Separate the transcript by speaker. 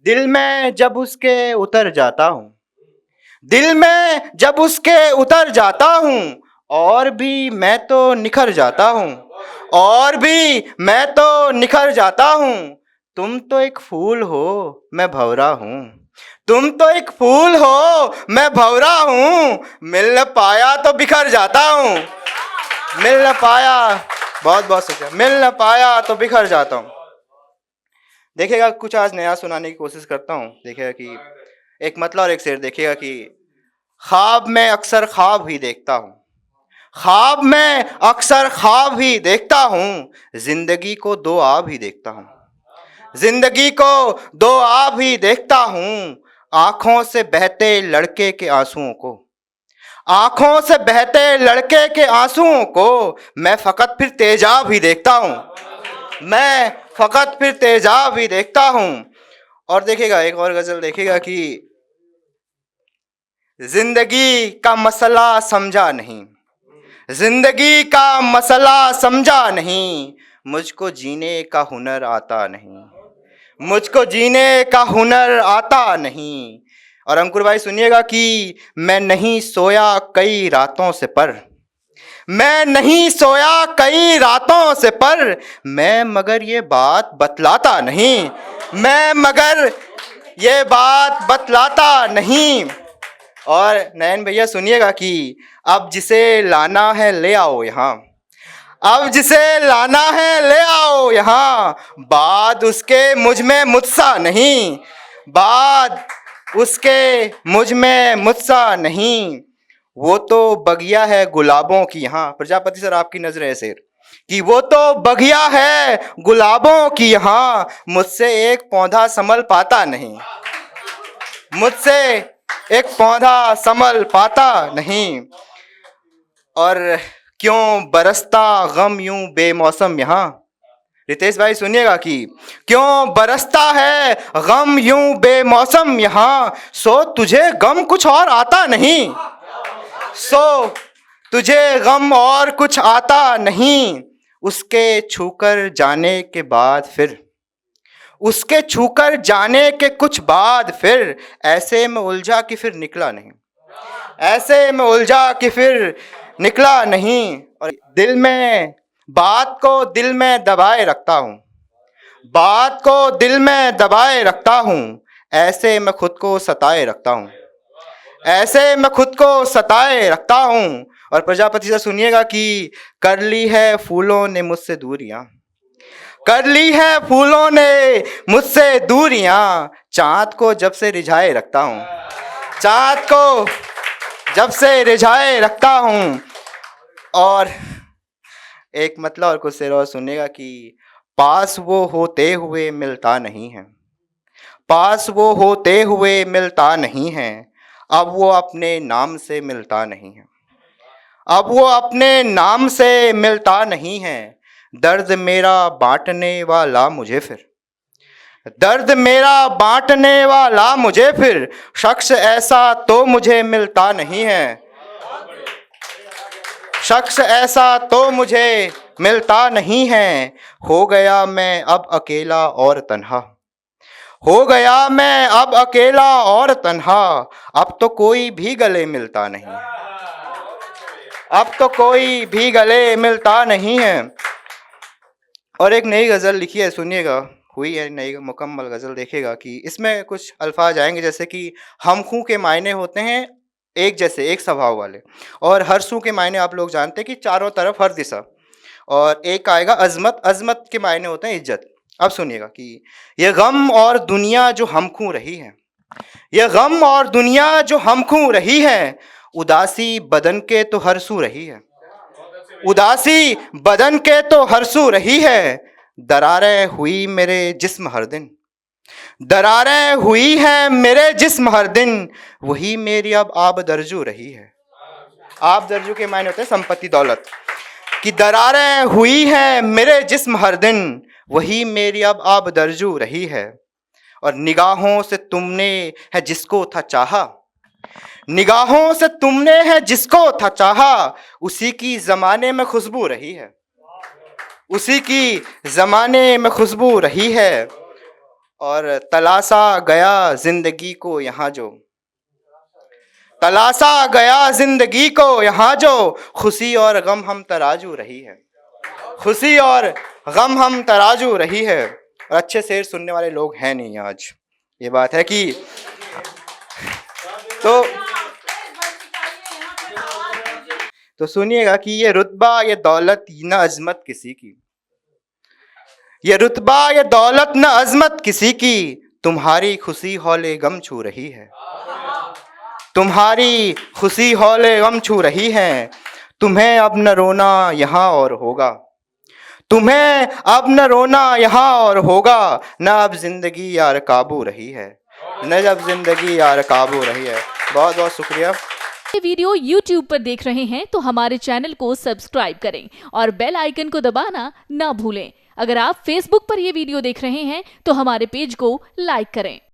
Speaker 1: दिल में जब उसके उतर जाता हूँ, दिल में जब उसके उतर जाता हूँ, और भी मैं तो निखर जाता हूँ, और भी मैं तो निखर जाता हूँ। तुम तो एक फूल हो, मैं भंवरा हूँ। तुम तो एक फूल हो, मैं भंवरा हूँ। मिल न पाया तो बिखर जाता हूँ। मिल न पाया, बहुत बहुत शुक्रिया। मिल न पाया तो बिखर जाता हूँ। देखिएगा, कुछ आज नया सुनाने की कोशिश करता हूँ। देखिएगा कि एक मतलब और एक शेर देखिएगा कि ख्वाब में अक्सर ख्वाब ही देखता हूँ, ख्वाब में अक्सर ख्वाब ही देखता हूँ। जिंदगी को दो आब ही देखता हूँ, जिंदगी को दो आब ही देखता हूँ। आंखों से बहते लड़के के आंसुओं को, आंखों से बहते लड़के के आंसुओं को मैं फकत फिर तेजाब ही देखता हूँ, मैं फकत फिर तेजाब ही देखता हूँ। और देखिएगा एक और गजल देखिएगा कि जिंदगी का मसला समझा नहीं, जिंदगी का मसला समझा नहीं। मुझको जीने का हुनर आता नहीं, मुझको जीने का हुनर आता नहीं। और अंकुर भाई सुनिएगा कि मैं नहीं सोया कई रातों से, पर मैं नहीं सोया कई रातों से, पर मैं मगर ये बात बतलाता नहीं, मैं मगर ये बात बतलाता नहीं। और नयन भैया सुनिएगा कि अब जिसे लाना है ले आओ यहाँ, अब जिसे लाना है ले आओ यहाँ। बाद उसके मुझ में मुझसा नहीं, बाद उसके मुझ में मुझसा नहीं। वो तो बगिया है गुलाबों की यहाँ। प्रजापति सर आपकी नजर है शेर कि वो तो बगिया है गुलाबों की यहाँ। मुझसे एक पौधा संभल पाता नहीं, मुझसे एक पौधा संभल पाता नहीं। और क्यों बरसता गम यूं बेमौसम यहाँ। रितेश भाई सुनिएगा कि क्यों बरसता है गम यूं बेमौसम यहाँ। सो तुझे गम कुछ और आता नहीं, सो तुझे गम और कुछ आता नहीं। उसके छूकर जाने के बाद फिर, उसके छूकर जाने के कुछ बाद फिर ऐसे में उलझा कि फिर निकला नहीं, ऐसे में उलझा कि फिर निकला नहीं। और दिल में बात को दिल में दबाए रखता हूँ, बात को दिल में दबाए रखता हूँ। ऐसे मैं खुद को सताए रखता हूँ, ऐसे मैं खुद को सताए रखता हूँ। और प्रजापति से सुनिएगा कि कर ली है फूलों ने मुझसे दूरियां, कर ली है फूलों ने मुझसे दूरियां। चाँद को जब से रिझाए रखता हूँ, चाँद को जब से रिझाए रखता हूँ। और एक मतलब और कुछ शेर और सुनिएगा कि पास वो होते हुए मिलता नहीं है, पास वो होते हुए मिलता नहीं है। अब वो अपने नाम से मिलता नहीं है, अब वो अपने नाम से मिलता नहीं है। दर्द मेरा बांटने वाला मुझे फिर, दर्द मेरा बांटने वाला मुझे फिर। शख्स ऐसा तो मुझे मिलता नहीं है, शख्स ऐसा तो मुझे मिलता नहीं है। हो गया मैं अब अकेला और तन्हा, हो गया मैं अब अकेला और तन्हा। अब तो कोई भी गले मिलता नहीं, अब तो कोई भी गले मिलता नहीं है। और एक नई गज़ल लिखी है, सुनिएगा, हुई है नई मुकम्मल गज़ल। देखिएगा कि इसमें कुछ अल्फाज आएंगे जैसे कि हम खू के मायने होते हैं एक जैसे, एक स्वभाव वाले। और हर सू के मायने आप लोग जानते हैं कि चारों तरफ हर दिशा। और एक आएगा अजमत, अजमत के मायने होते हैं इज्जत। अब सुनिएगा कि ये गम और दुनिया जो हम खू रही है, ये गम और दुनिया जो हम खू रही है। उदासी बदन के तो हर सू रही है, उदासी बदन के तो हर सू रही है। दरारें हुई मेरे जिस्म हर दिन, दरारें हुई हैं मेरे जिस्म हर दिन। वही मेरी अब आब दरजू रही है। आब दरजू के मायने होते हैं संपत्ति दौलत। कि दरारें हुई हैं मेरे जिस्म हर दिन, वही मेरी अब आब दरजू रही है। और निगाहों से तुमने है जिसको था चाहा, निगाहों से तुमने है जिसको था चाहा। उसी की जमाने में खुशबू रही है, उसी की जमाने में खुशबू रही है। और तलाशा गया जिंदगी को यहाँ जो, तलाशा गया जिंदगी को यहाँ जो, खुशी और गम हम तराजू रही है, खुशी और गम हम तराजू रही है। और अच्छे शेर सुनने वाले लोग हैं नहीं आज, ये बात है कि तो सुनिएगा कि ये रुतबा ये दौलत न अजमत किसी की, ये रुतबा ये दौलत न अजमत किसी की, तुम्हारी खुशी हौले गम छू रही है, तुम्हारी खुशी हौले गम छू रही है। तुम्हें अब न रोना यहाँ और होगा, तुम्हें अब न रोना यहाँ और होगा, न अब जिंदगी यार काबू रही है, न अब जिंदगी यार काबू रही है। बहुत बहुत शुक्रिया।
Speaker 2: ये वीडियो YouTube पर देख रहे हैं तो हमारे चैनल को सब्सक्राइब करें और बेल आइकन को दबाना ना भूलें। अगर आप Facebook पर ये वीडियो देख रहे हैं तो हमारे पेज को लाइक करें।